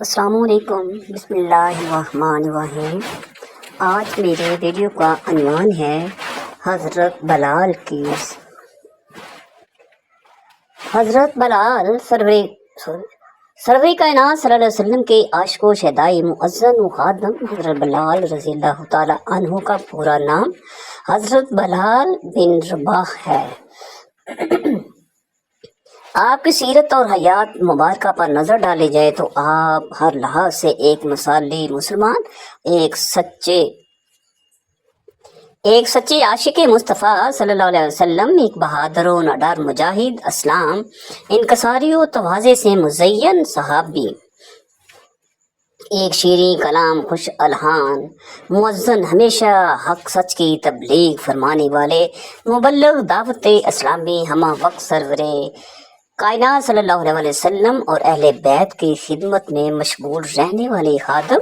السلام علیکم، بسم اللہ الرحمن الرحیم۔ آج میرے ویڈیو کا عنوان ہے حضرت بلال کی۔ حضرت بلال سرور کائنات صلی اللہ علیہ وسلم کے عاشق و شہدائی معزز و خادم حضرت بلال رضی اللہ تعالی عنہ کا پورا نام حضرت بلال بن رباح ہے۔ آپ کی سیرت اور حیات مبارکہ پر نظر ڈالے جائے تو آپ ہر لحاظ سے ایک مثالی مسلمان، ایک سچے عاشق مصطفیٰ صلی اللہ علیہ وسلم، ایک بہادر و نڈر مجاہد اسلام، انکساری و تواضع سے مزین صحابی، ایک شیریں کلام خوش الحان مؤذن، ہمیشہ حق سچ کی تبلیغ فرمانے والے مبلغ دعوت اسلامی، ہمہ وقت سرور کائنات صلی اللہ علیہ وسلم اور اہل بیت کی خدمت میں مشغول رہنے والے خادم،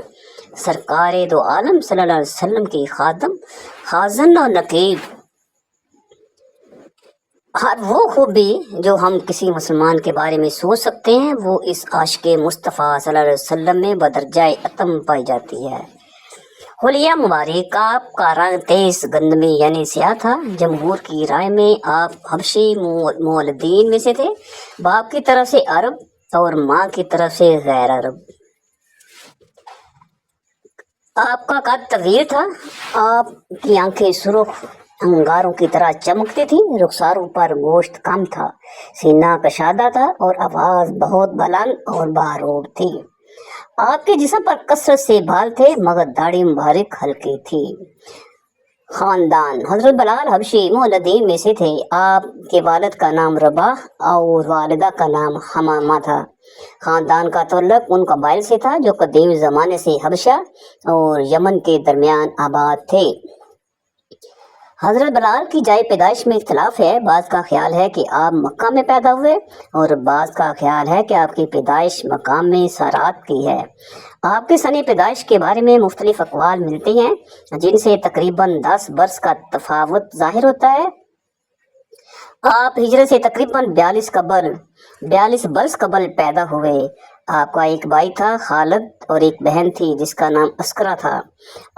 سرکار دو عالم صلی اللہ علیہ وسلم کی خادم، خازن اور نقیب، ہر وہ خوبی جو ہم کسی مسلمان کے بارے میں سوچ سکتے ہیں وہ اس عاشق مصطفیٰ صلی اللہ علیہ وسلم میں بدرجہ اتم پائی جاتی ہے۔ حلیہ مبارک آپ کا رنگ تیز گندمی یعنی سیاہ تھا۔ جمہور کی رائے میں آپ حبشی مولدین میں سے تھے، باپ کی طرف سے عرب اور ماں کی طرف سے غیر عرب۔ آپ کا قد طویل تھا، آپ کی آنکھیں سرخ انگاروں کی طرح چمکتی تھیں، رخساروں پر گوشت کم تھا، سینہ کشادہ تھا اور آواز بہت بلند اور باروب تھی۔ آپ کے جسم پر کثرت سے بال تھے مگر داڑھی مبارک ہلکی تھی۔ خاندان حضرت بلال حبشی مولدین میں سے تھے۔ آپ کے والد کا نام رباح اور والدہ کا نام حمامہ تھا۔ خاندان کا تعلق ان قبائل سے تھا جو قدیم زمانے سے حبشہ اور یمن کے درمیان آباد تھے۔ حضرت بلال کی جائے پیدائش میں اختلاف ہے، بعض کا خیال ہے کہ آپ مکہ میں پیدا ہوئے اور بعض کا خیال ہے کہ آپ کی پیدائش مقام میں سارات کی ہے۔ آپ کے سن پیدائش کے بارے میں مختلف اقوال ملتے ہیں جن سے تقریباً 10 برس کا تفاوت ظاہر ہوتا ہے۔ آپ ہجرت سے تقریباً 42 برس قبل پیدا ہوئے۔ آپ کا ایک بھائی تھا خالد اور ایک بہن تھی جس کا نام اسکرا تھا۔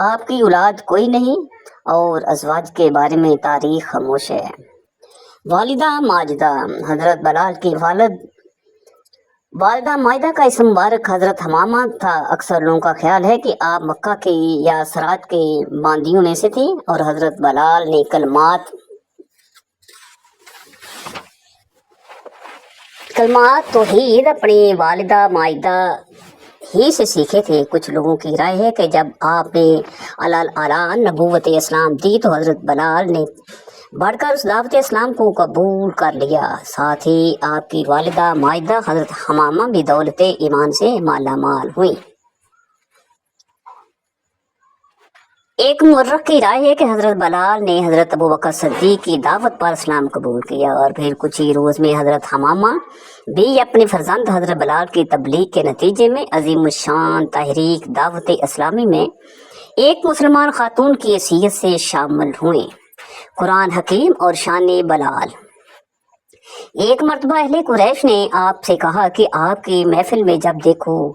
آپ کی اولاد کوئی نہیں اور ازواج کے بارے میں تاریخ خاموش ہے۔ والدہ ماجدہ حضرت بلال کی والدہ ماجدہ کا اسم مبارک حضرت حمامہ تھا۔ اکثر لوگوں کا خیال ہے کہ آپ مکہ کے یا سرات کے باندیوں میں سے تھی اور حضرت بلال نے کلمات توحید اپنی والدہ ماجدہ ہی سے سیکھے تھے۔ کچھ لوگوں کی رائے ہے کہ جب آپ نے اعلان نبوت اسلام دی تو حضرت بلال نے بڑھ کر اس دعوت اسلام کو قبول کر لیا۔ ساتھ ہی آپ کی والدہ ماجدہ حضرت حمامہ بھی دولت ایمان سے مالا مال ہوئی۔ ایک مورخ کی رائے ہے کہ حضرت بلال نے حضرت ابوبکر صدیق کی دعوت پر اسلام قبول کیا اور پھر کچھ ہی روز میں حضرت حمامہ بھی اپنے فرزند حضرت بلال کی تبلیغ کے نتیجے میں عظیم الشان تحریک دعوت اسلامی میں ایک مسلمان خاتون کی حیثیت سے شامل ہوئے۔ قرآن حکیم اور شان بلال۔ ایک مرتبہ اہل قریش نے آپ سے کہا کہ آپ کی محفل میں جب دیکھو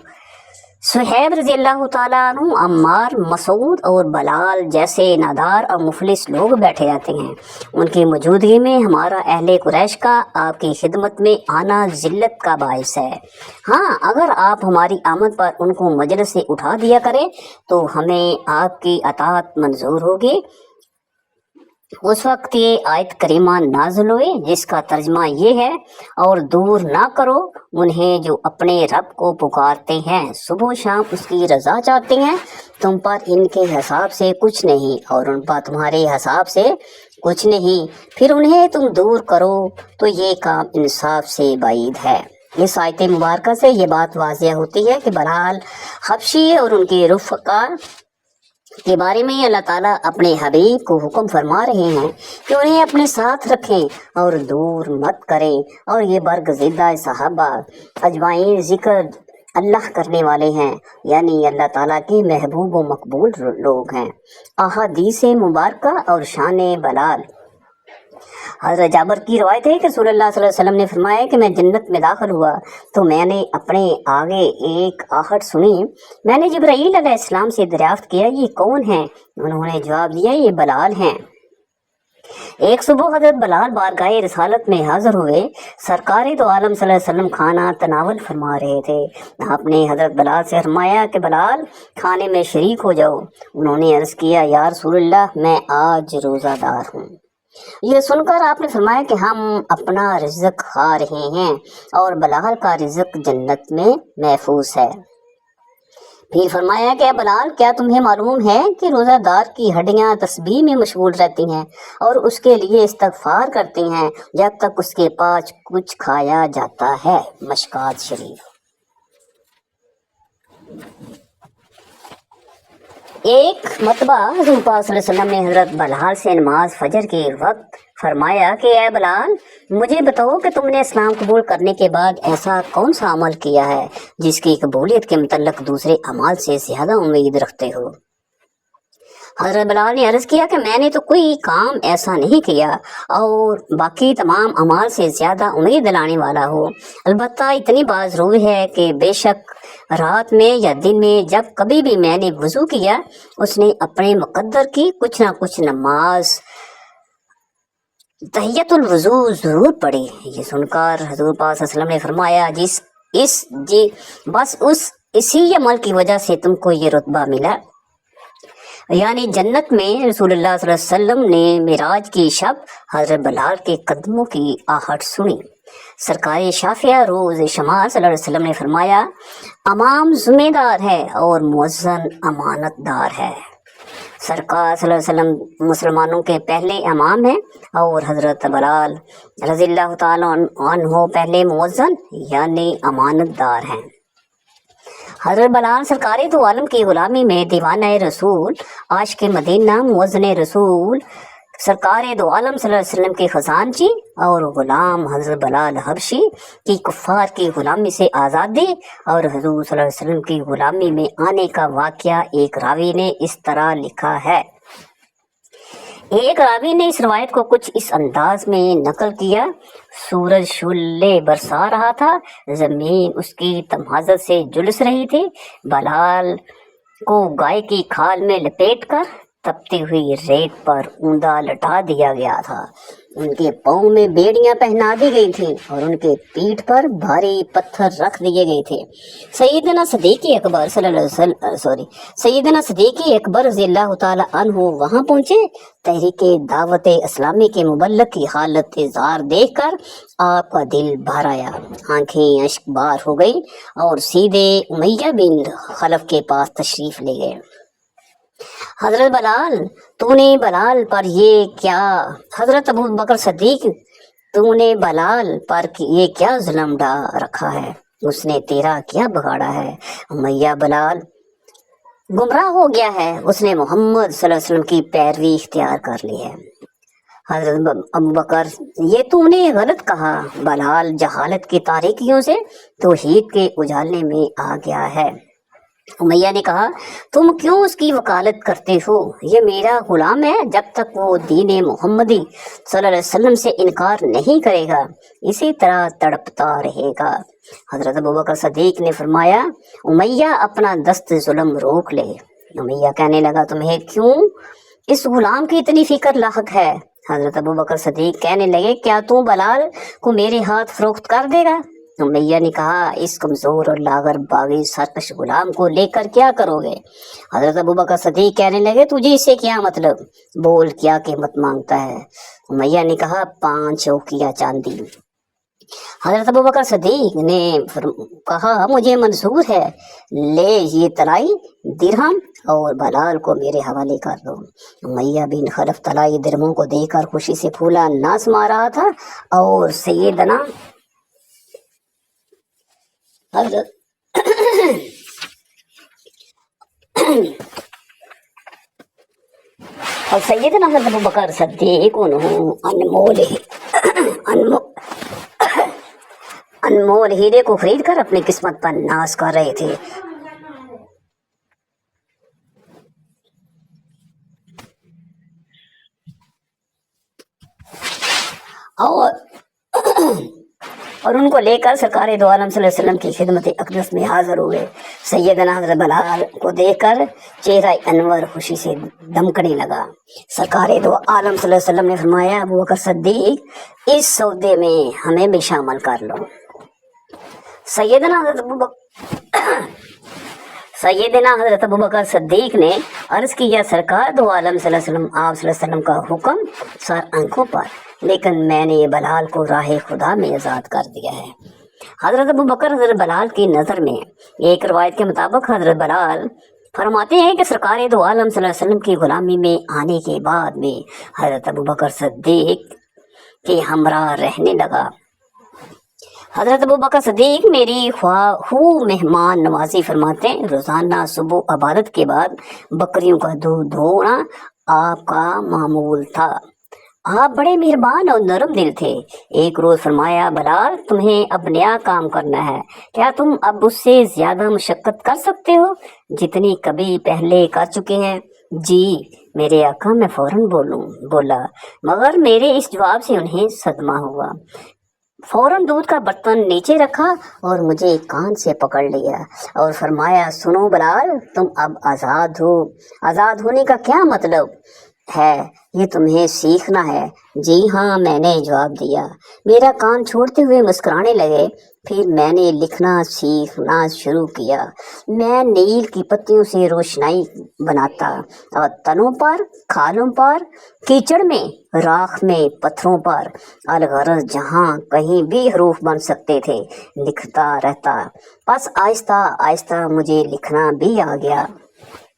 صہیب رضی اللہ تعالیٰ عنہ، عمار، مسعود اور بلال جیسے نادار اور مفلس لوگ بیٹھے رہتے ہیں، ان کی موجودگی میں ہمارا اہل قریش کا آپ کی خدمت میں آنا ذلت کا باعث ہے۔ ہاں، اگر آپ ہماری آمد پر ان کو مجلس سے اٹھا دیا کریں تو ہمیں آپ کی اطاعت منظور ہوگی۔ اس وقت یہ آیت کریمہ نازل ہوئی جس کا ترجمہ یہ ہے، اور دور نہ کرو انہیں جو اپنے رب کو پکارتے ہیں، صبح و شام اس کی رضا چاہتے ہیں، تم پر ان کے حساب سے کچھ نہیں اور ان پر تمہارے حساب سے کچھ نہیں، پھر انہیں تم دور کرو تو یہ کام انصاف سے بعید ہے۔ اس آیت مبارکہ سے یہ بات واضح ہوتی ہے کہ بلال حبشی اور ان کے رفقا کے بارے میں اللہ تعالیٰ اپنے حبیب کو حکم فرما رہے ہیں کہ انہیں اپنے ساتھ رکھیں اور دور مت کریں، اور یہ برگزیدہ صحابہ اجمعین ذکر اللہ کرنے والے ہیں، یعنی اللہ تعالیٰ کی محبوب و مقبول لوگ ہیں۔ احادیث مبارکہ اور شان بلال۔ हज़रत जाबर की रवायत है कि रसूलुल्लाह सल्लल्लाहु अलैहि वसल्लम ने फरमाया कि मैं जन्नत में दाखिल हुआ तो मैंने अपने आगे एक आहट सुनी। मैंने जिब्राईल अलैहिस्सलाम से दरियाफ्त किया ये कौन है? उन्होंने जवाब दिया ये बलाल हैं। एक सुबह हजरत बलाल बारगाह रिसालत में हाजिर हुए। सरकार दो आलम सल्लल्लाहु अलैहि वसल्लम खाना तनावल फरमा रहे थे। आपने हजरत बलाल से फरमाया कि बलाल खाने में शरीक हो जाओ। उन्होंने अर्ज किया या रसूलल्लाह मैं आज रोज़ादार हूँ। ये सुनकर आपने फरमाया कि हम अपना रिज़्क खा रहे हैं और बलाल का रिज़्क जन्नत में महफूज है। फिर फरमाया कि बलाल क्या तुम्हें मालूम है कि रोज़ादार की हड्डियां तस्बीह में मशगूल रहती हैं और उसके लिए इस्तगफार करती हैं जब तक उसके पास कुछ खाया जाता है। मशकात शरीफ। एक मतबा हुज़ूर पाक सल्लल्लाहु अलैहि वसल्लम ने हज़रत बलाल से नमाज फजर के वक्त फरमाया कि ऐ बलाल मुझे बताओ कि तुमने इस्लाम कबूल करने के बाद ऐसा कौन सा अमल किया है जिसकी कबूलियत के मुतल्लिक़ दूसरे अमाल से ज़्यादा उम्मीद रखते हो। हज़रत बलाल ने अर्ज़ किया कि मैंने तो कोई काम ऐसा नहीं किया और बाकी तमाम अमाल से ज़्यादा उम्मीद दिलाने वाला हो। अलबत्ता इतनी बात ज़रूर है कि बेशक रात में या दिन में जब कभी भी मैंने वज़ू किया उसने अपने मुक़द्दर की कुछ ना कुछ नमाज तहियतुल वज़ू ज़रूर पढ़ी। ये सुनकर हज़ूर पाक सल्लल्लाहु अलैहि वसल्लम ने फरमाया बस इसी अमल की वजह से तुमको ये रुतबा मिला। यानी जन्नत में रसूलुल्लाह सल्लल्लाहु अलैहि वसल्लम ने मिराज की शब हज़रत बलाल के कदमों की आहट सुनी। सरकार शाफिया रोज़ शमाल सल्लल्लाहु अलैहि वसल्लम ने फरमाया अमाम ज़िम्मेदार है और मुअज़्ज़न अमानतदार है। सरकार सल्लल्लाहु अलैहि वसल्लम मुसलमानों के पहले इमाम हैं और हज़रत बलाल रज़ियल्लाहु ताला अन्हु पहले मुअज़्ज़न यानी अमानतदार हैं। हज़रत बलाल सरकार दो आलम की ग़ुलामी में दीवाना रसूल आशिक़ मदीना मुअज़्ज़िन रसूल सरकार दो आलम सल्लल्लाहु अलैहि वसल्लम के ख़जानची और ग़ुलाम हज़रत बलाल हबशी की कुफ़ार की ग़ुलामी से आज़ादी और हुज़ूर सल्लल्लाहु अलैहि वसल्लम की ग़ुलामी में आने का वाक़या एक रावी ने इस तरह लिखा है। एक रावी ने इस रवायत को कुछ इस अंदाज में नकल किया। सूरज शुल्ले बरसा रहा था, ज़मीन उसकी तमाज़त से झुलस रही थी। बलाल को गाय की खाल में लपेटकर तपती हुई रेत पर ऊंधा लटा दिया गया था। उनके पाँव में बेड़ियां पहना दी गई थीं और उनके पीठ पर भारी पत्थर रख दिए गए थे। सैयदना सदीक़ अकबर रज़ियल्लाहु ताला अन्हु वहां पहुंचे। तहरीक दावत इस्लामी के मुबल्लिग की हालत ज़ार देखकर आपका दिल भर आया, आंखें अश्कबार हो गई और सीधे उमैया बिन खलफ के पास तशरीफ ले गए। हजरत बलाल तूने बलाल पर ये क्या हजरत अबू बकर सदीक तूने बलाल पर ये क्या जुल्म डा रखा है, उसने तेरा क्या बिगाड़ा है। उमैया बलाल गुमराह हो गया है, उसने मोहम्मद सल्लल्लाहु अलैहि वसल्लम की पैरवी इख्तियार कर ली है। हजरत अबू बकर ये तूने गलत कहा, बलाल जहालत की तारीकियों से तौहीद के उजाले में आ गया है। उमैया ने कहा तुम क्यों उसकी वकालत करते हो, ये मेरा गुलाम है, जब तक वो दीन मोहम्मदी सल्लल्लाहु अलैहि वसल्लम से इनकार नहीं करेगा इसी तरह तड़पता रहेगा। हजरत अबू बकर सदीक ने फरमाया उमैया अपना दस्त जुल्म रोक ले। उमैया कहने लगा तुम्हें क्यों इस गुलाम की इतनी फिक्र लाहक है। हजरत अबू बकर सदीक कहने लगे क्या तू बलाल को मेरे हाथ फरोख्त कर देगा। उमैया ने कहा इस कमज़ोर और लागर बागी सरकश गुलाम को लेकर क्या करोगे। हजरत अबू बकर सदीक कहने लगे तुझे इससे क्या मतलब, बोल क्या कीमत मांगता है। उमैया ने कहा 5 औकिया चांदी। हजरत अबू बकर सदीक ने कहा मुझे मंजूर है, ले ये तलाई दिरहम और बलाल को मेरे हवाले कर दो। उमैया बिन खलफ तलाई दिरहमों को देखकर खुशी से फूला नाच मार रहा था और सैयदना हजरत और सैयदना हजरत अबू बकर सद्दीक अनमोल हीरे को खरीद कर अपनी किस्मत पर नाश कर रहे थे। और और उनको लेकर सरकार दो आलम सल्लल्लाहु अलैहि वसल्लम की खिदमत अक़दस में हाज़िर हुए। सैयदना हज़रत बिलाल को देखकर चेहरा अनवर खुशी से दमकने लगा। सरकार दो आलम सल्लल्लाहु अलैहि वसल्लम ने फरमाया, अबू बकर सिद्दीक़, इस सौदे में हमें भी शामिल कर लो। सैयदना हज़रत अबू बकर सिद्दीक़ ने अर्ज़ किया, सरकार दो आलम सल्लल्लाहु अलैहि वसल्लम, आप सल्लल्लाहु अलैहि वसल्लम का हुक्म सर आंखों पर, लेकिन मैंने ये बलाल को राह खुदा में आज़ाद कर दिया है। हज़रत अबू बकर हज़रत बलाल की नज़र में, एक रवायत के मुताबिक हज़रत बलाल फरमाते हैं कि सरकार दो आलम सल्लल्लाहु अलैहि वसल्लम की ग़ुलामी में आने के बाद में हज़रत अबू बकर सिद्दीक़ के हमरा रहने लगा। हज़रत अबू बकर सिद्दीक़ मेरी ख्वाहू मेहमान नवाजी फरमाते हैं, रोज़ाना सुबह इबादत के बाद बकरियों का दूध धोना आपका मामूल था। आप बड़े मेहरबान और नरम दिल थे। एक रोज़ फरमाया, बलाल, तुम्हें अब नया काम करना है, क्या तुम अब उससे ज़्यादा मशक्क़त कर सकते हो जितनी कभी पहले कर चुके हैं? जी मेरे आका, मैं फ़ौरन बोला, मगर मेरे इस जवाब से उन्हें सदमा हुआ। फ़ौरन दूध का बर्तन नीचे रखा और मुझे कान से पकड़ लिया और फरमाया, सुनो बलाल, तुम अब आज़ाद हो। आज़ाद होने का क्या मतलब है, ये तुम्हें सीखना है। जी हाँ, मैंने जवाब दिया। मेरा कान छोड़ते हुए मुस्कुराने लगे। फिर मैंने लिखना सीखना शुरू किया। मैं नील की पत्तियों से रोशनाई बनाता और तनों पर, खालों पर, कीचड़ में, राख में, पत्थरों पर, अलगरज जहाँ कहीं भी हरूफ बन सकते थे लिखता रहता। बस आहिस्ता आहिस्ता मुझे लिखना भी आ गया।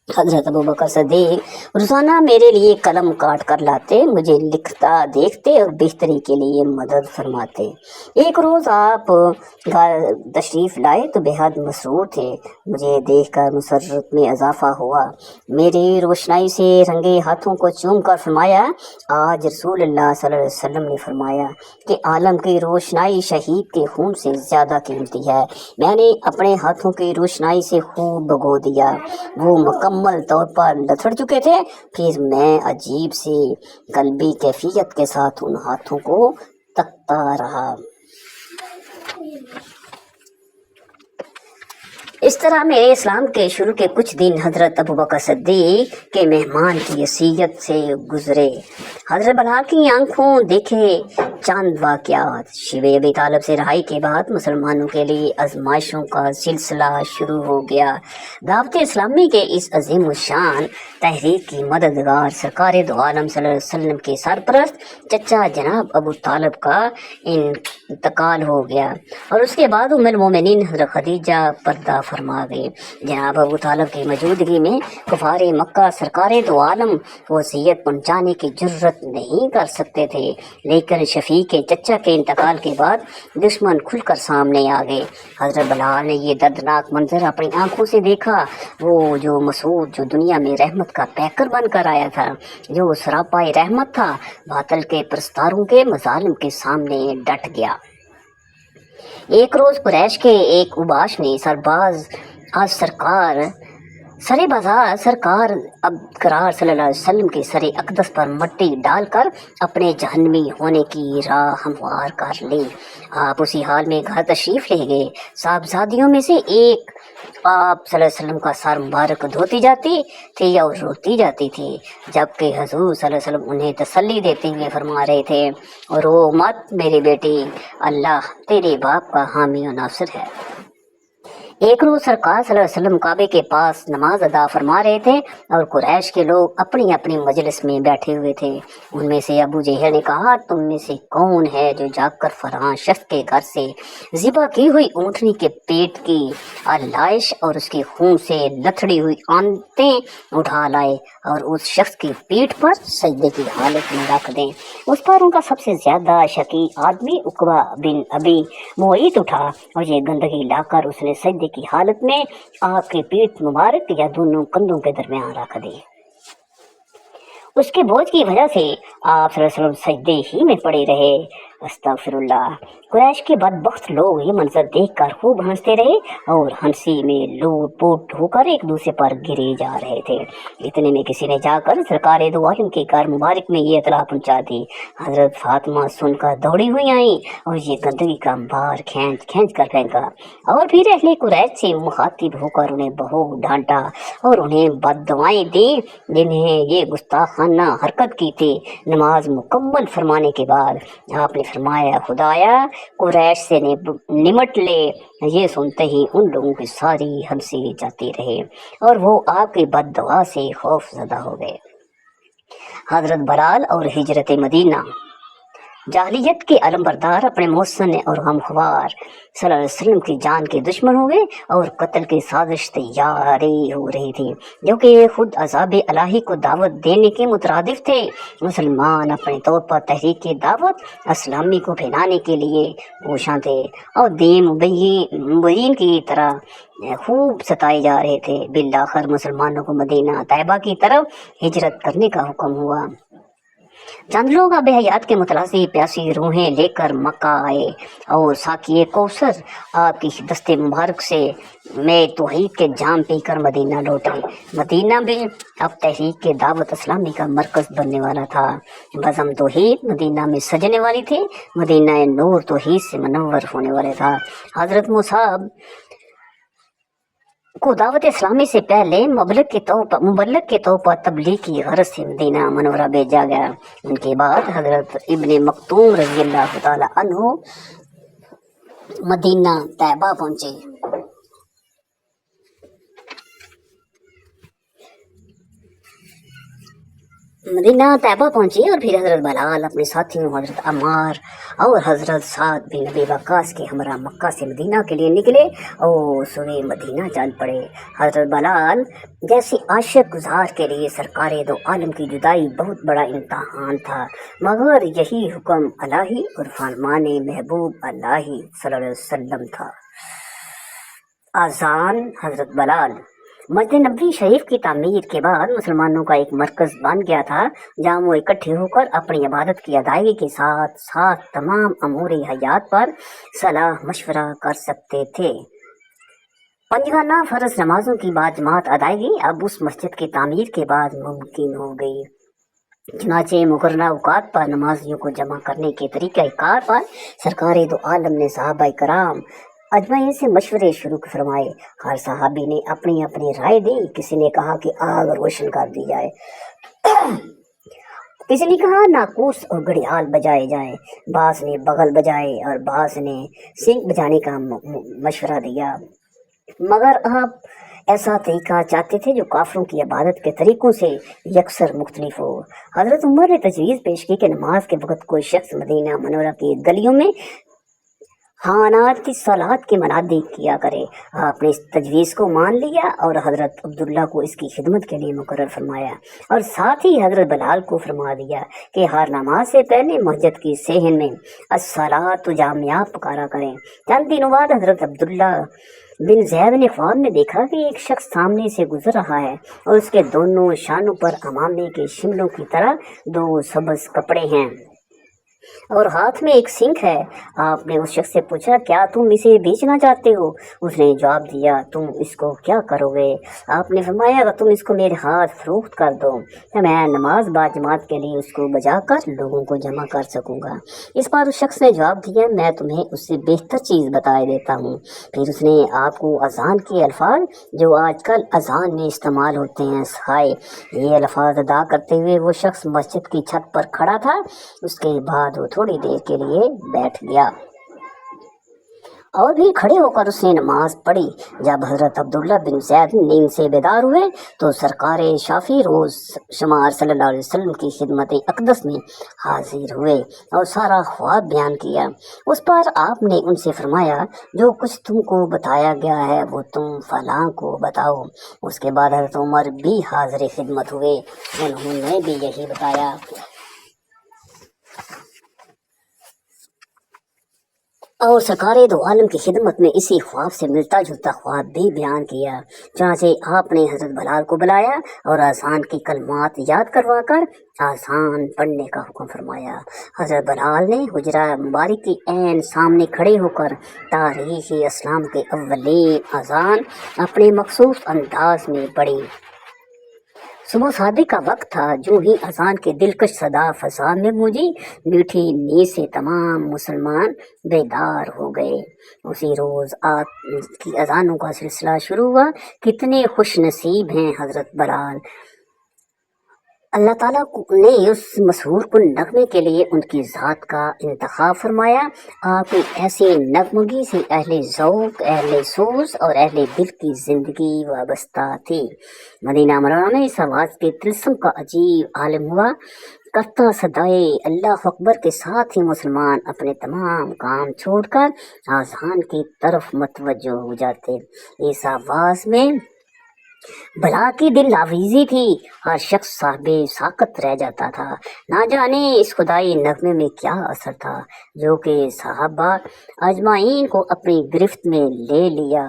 हज़रत अबू बकर सिद्दीक़ रोज़ाना मेरे लिए कलम काट कर लाते, मुझे लिखता देखते और बेहतरी के लिए मदद फरमाते। एक रोज़ आप घर तशरीफ़ लाए तो बेहद मसरूर थे। मुझे देखकर मुसर्रत में इजाफ़ा हुआ। मेरी रोशनाई से रंगे हाथों को चूम कर फरमाया, आज रसूलुल्लाह सल्लल्लाहु अलैहि वसल्लम ने फरमाया कि आलम की रोशनाई शहीद के खून से ज़्यादा कीमती है। मैंने अपने हाथों की रोशनाई से खूब भगो दिया। वो मुकम्मल तौर पर लथड़ चुके थे। फिर मैं अजीब सी कल्बी कैफियत के साथ उन हाथों को तकता रहा। इस तरह मेरे इस्लाम के शुरू के कुछ दिन हज़रत अबू बकर सिद्दीक़ के मेहमान की हैसियत से गुजरे। हज़रत बलाल की आंखों देखे चंद वाक़यात। शिवे अबी तालिब से रहाई के बाद मुसलमानों के लिए आजमाइशों का सिलसिला शुरू हो गया। दावत इस्लामी के इस अजीम शान तहरीक की मददगार सरकार दो आलम सल्लल्लाहु अलैहि वसल्लम के सरपरस्त चचा जनाब अबू तालिब का इंतकाल हो गया और उसके बाद उम्मुल मोमिनीन हज़रत खदीजा पर्दा फरमा गए। जनाब अबू तालिब की मौजूदगी में कुफारे मक्का सरकार दो आलम को अज़ियत पहुँचाने की जुर्रत नहीं कर सकते थे, लेकिन शफी के चचा के इंतकाल के बाद दुश्मन खुलकर सामने आ गए। हज़रत बलाल ने ये दर्दनाक मंजर अपनी आंखों से देखा। वो जो मसूद जो दुनिया में रहमत का पैकर बनकर आया था, जो सरापाए रहमत था, बातिल के प्रस्तारों के मजालिम के सामने डट गया। एक रोज़ कुरैश के एक उबाश ने सरे बाजार सरकार अब करार सल्लल्लाहु अलैहि वसल्लम के सरे अक़दस पर मट्टी डालकर अपने जहन्नमी होने की राह हमवार कर ली। आप उसी हाल में घर तशरीफ़ ले गए। साहबजादियों में से एक आप सल्लल्लाहु अलैहि वसल्लम का सर मुबारक धोती जाती थी और रोती जाती थी, जबकि हुज़ूर सल्लल्लाहु अलैहि वसल्लम उन्हें तसल्ली देते हुए फरमा रहे थे, रो मत मेरी बेटी, अल्लाह तेरे बाप का हामी और नासिर है। एक रोज़ सरकार सल्लल्लाहु अलैहि वसल्लम काबे के पास नमाज अदा फरमा रहे थे और कुरैश के लोग अपनी अपनी मजलिस में बैठे हुए थे। उनमें से अबू जहल ने कहा, तुम में से कौन है जो जाकर फलां शख्स के घर से ज़िबा की हुई ऊँटनी के पेट की आलाइश और उसके खून से लथड़ी हुई आंतें उठा लाए और उस शख्स की पीठ पर सजदे की हालत में रख दें। उस पर उनका सबसे ज़्यादा शकी आदमी उकबा बिन अबी मुईत उठा और ये गंदगी लाकर उसने सजदे की हालत में आपकी पीठ मुबारक या दोनों कंधों के दरमियान रख दी। उसके बोझ की वजह से आप सल्लल्लाहु अलैहि वसल्लम सजदे ही में पड़े रहे। अस्तगफिरुल्लाह। कुरैश के बदबख्त लोग ये मंजर देखकर खूब हंसते रहे और हंसी में लूट पुट होकर एक दूसरे पर गिरे जा रहे थे। इतने में किसी ने जाकर सरकार दो आलम के घर मुबारक में ये इतला पहुंचा दी। हजरत फातिमा सुनकर दौड़ी हुई आई और ये गंदगी का अंबार खींच खींच कर फेंका और फिर अहले कुरैश से मुखातिब होकर उन्हें बहुत डांटा और उन्हें बद्दुआएं दी जिन्हें ये गुस्ताखाना हरकत की थी। नमाज मुकम्मल फरमाने के बाद आपने फरमाया, खुदाया कुरैश से निमट ले। ये सुनते ही उन लोगों की सारी हंसी जाती रही और वो आपकी बद्दुआ से खौफ ज़दा हो गए। हजरत बलाल और हिजरत मदीना। जाहलियत के अलमबरदार अपने मोहसन और गमख्वार सल्लल्लाहु अलैहि वसल्लम की जान के दुश्मन हो गए और कत्ल की साजिश तैयारी हो रही थी, जो कि खुद अज़ाब इलाही को दावत देने के मुतरादिफ थे। मुसलमान अपने तौर पर तहरीक की दावत इस्लामी को फैलाने के लिए कोशां थे और दीन मुबय्यिन की तरह खूब सताए जा रहे थे। बिलाखिर मुसलमानों को मदीना तैयबा की तरफ हिजरत करने का हुक्म हुआ। चंद लोग अब हयात के मुतलासी प्यासी रूहें लेकर मक्का आए और साकिए कौसर आपकी दस्ते मुबारक से मैं तौहीद के जाम पीकर मदीना लौटे। मदीना भी अब तहरीक के दावत इस्लामी का मरकज बनने वाला था। बज़म तौहीद मदीना में सजने वाली थी। मदीना नूर तौहीद से मनव्वर होने वाला था। हजरत मुसाब को दावत इस्लामी से पहले मुबल्लिग के तौर पर तबलीग की गरज से मदीना मनवरा भेजा गया। उनके बाद हजरत इब्ने मक्तूम रज़ियल्लाहु ताला अन्हु मदीना तैयबा पहुंचे। मदीना तैयबा पहुंची और फिर हजरत बलाल अपने साथियों हजरत अम्मार और हजरत साद बिन नबी वक्कास के हमरा मक्का से मदीना के लिए निकले और सुबह मदीना चल पड़े। हजरत बलाल जैसे आशिक गुजार के लिए सरकार दो आलम की जुदाई बहुत बड़ा इम्तहान था, मगर यही हुक्म अलाही और फरमान महबूब अल्लाही सल्लल्लाहु अलैहि वसल्लम था। आज़ान। हजरत बलाल मस्जिद नबवी शरीफ की तामीर के बाद मुसलमानों का एक मरकज बन गया था, जहाँ वो इकट्ठे होकर अपनी इबादत की अदायगी के साथ साथ तमाम अमूर हयात पर सलाह मशवरा कर सकते थे। पंजगाना फर्ज नमाजों की बाजमात अदायगी अब उस मस्जिद की तामीर के बाद मुमकिन हो गई। चुनाचे मुकर्रर औकात पर नमाजियों को जमा करने के तरीक़ाकार पर सरकार दो आलम ने सहाबा कराम अजमाइन से मशवरे शुरू फरमाए। हर सहाबी ने अपनी अपनी राय दी। किसी ने कहा कि आग रोशन कर दी जाए, किसी ने कहा नाकूस और घड़ियाल बजाए जाए, बास ने बगल बजाए और बास ने सिंक बजाने का मशवरा दिया। मगर आप ऐसा तरीका चाहते थे जो काफरों की इबादत के तरीकों से यकसर मुख्तलिफ हो। हजरत उमर ने तजवीज़ पेश की कि नमाज के वक्त कोई शख्स मदीना मनोरा की गलियों में खानात की सलात की मनादी किया करे। आपने इस तजवीज़ को मान लिया और हज़रत अब्दुल्ला को इसकी खिदमत के लिए मुकर्रर फरमाया और साथ ही हज़रत बलाल को फरमा दिया कि हर नमाज से पहले मस्जिद की सेहन में अस्सलातु जामिया पुकारा करें। चंद दिनों बाद हज़रत अब्दुल्ला बिन ज़ैद ने ख्वाब में देखा कि एक शख्स सामने से गुजर रहा है और उसके दोनों शानों पर अमामे के शिमलों की तरह दो सब्ज़ कपड़े हैं और हाथ में एक सिंक है। आपने उस शख्स से पूछा, क्या तुम इसे बेचना चाहते हो? उसने जवाब दिया, तुम इसको क्या करोगे? आपने फरमाया, अगर तुम इसको मेरे हाथ फरोख्त कर दो तो मैं नमाज बाजमात के लिए उसको बजाकर लोगों को जमा कर सकूंगा। इस बार उस शख्स ने जवाब दिया, मैं तुम्हें उससे बेहतर चीज़ बता देता हूँ। फिर उसने आपको अजान के अल्फाज जो आजकल अजान में इस्तेमाल होते हैं सिखाए। ये अल्फाज अदा करते हुए वो शख्स मस्जिद की छत पर खड़ा था। उसके बाद वो थोड़ी देर के लिए बैठ गया और भी खड़े होकर उसने नमाज पढ़ी। जब हज़रत अब्दुल्ला बिन ज़ैद नींद से बेदार हुए तो सरकार शाफी रोज़ शुमार सल्लल्लाहु अलैहि वसल्लम की खिदमत अक़दस में हाजिर हुए और सारा ख्वाब बयान किया। उस पर आपने उनसे फरमाया, जो कुछ तुमको बताया गया है वो तुम फलां को बताओ। उसके बाद हज़रत उमर भी हाजिर खिदमत हुए, उन्होंने भी यही बताया। اور سرکار دو عالم کی خدمت میں اسی خواب سے ملتا جلتا خواب بھی بیان کیا۔ چنانچہ آپ نے حضرت بلال کو بلایا اور آسان کی کلمات یاد کروا کر آسان پڑھنے کا حکم فرمایا۔ حضرت بلال نے حجرہ مبارک کی عین سامنے کھڑے ہو کر تاریخ اسلام کے اولین اذان اپنے مخصوص انداز میں پڑھی۔ صبح صادق کا وقت تھا، جو ہی اذان کے دلکش صدا فضا میں گونجی، میٹھی نیند سے تمام مسلمان بیدار ہو گئے۔ اسی روز آپ کی اذانوں کا سلسلہ شروع ہوا۔ کتنے خوش نصیب ہیں حضرت بلال، اللہ تعالیٰ نے اس مسحور کن نغمے کے لیے ان کی ذات کا انتخاب فرمایا۔ آپ کی ایسی نغمگی سے اہل ذوق، اہل سوز اور اہل دل کی زندگی وابستہ تھی۔ مدینہ منورہ میں اس آواز کے طلسم کا عجیب عالم ہوا کرتا صدائے اللہ اکبر کے ساتھ ہی مسلمان اپنے تمام کام چھوڑ کر آذان کی طرف متوجہ ہو جاتے۔ اس آواز میں بلا کی دل آویزی تھی، ہر شخص صاحب ساکت رہ جاتا تھا۔ نہ جانے اس خدائی نغمے میں کیا اثر تھا جو کہ صحابہ اجمعین کو اپنی گرفت میں لے لیا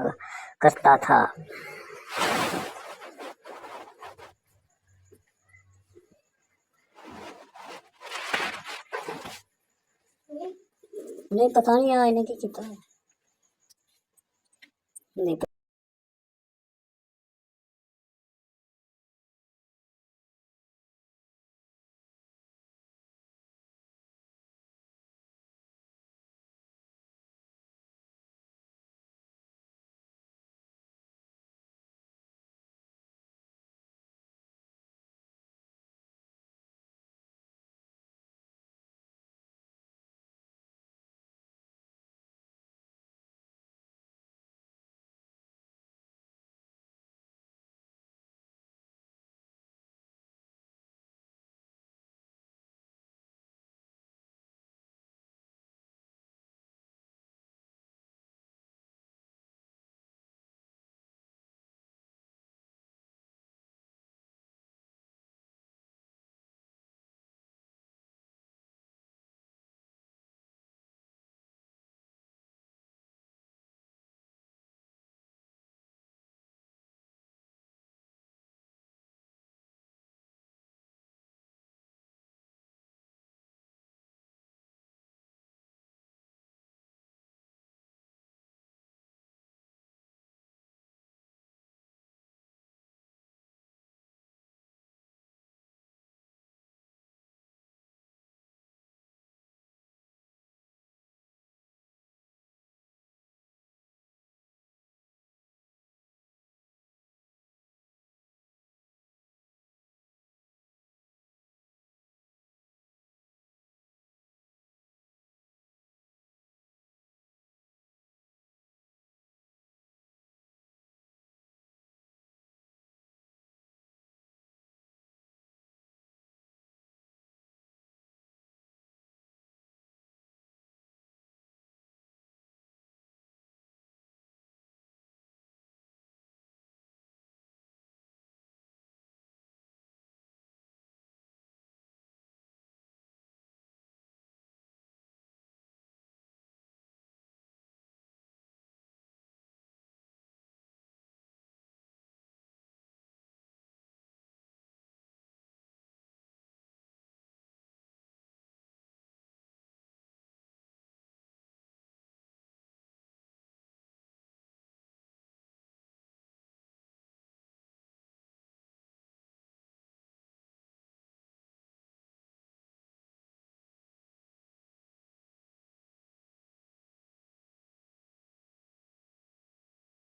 کرتا تھا۔ نہیں پتہ نہیں آئے کی کتنا نہیں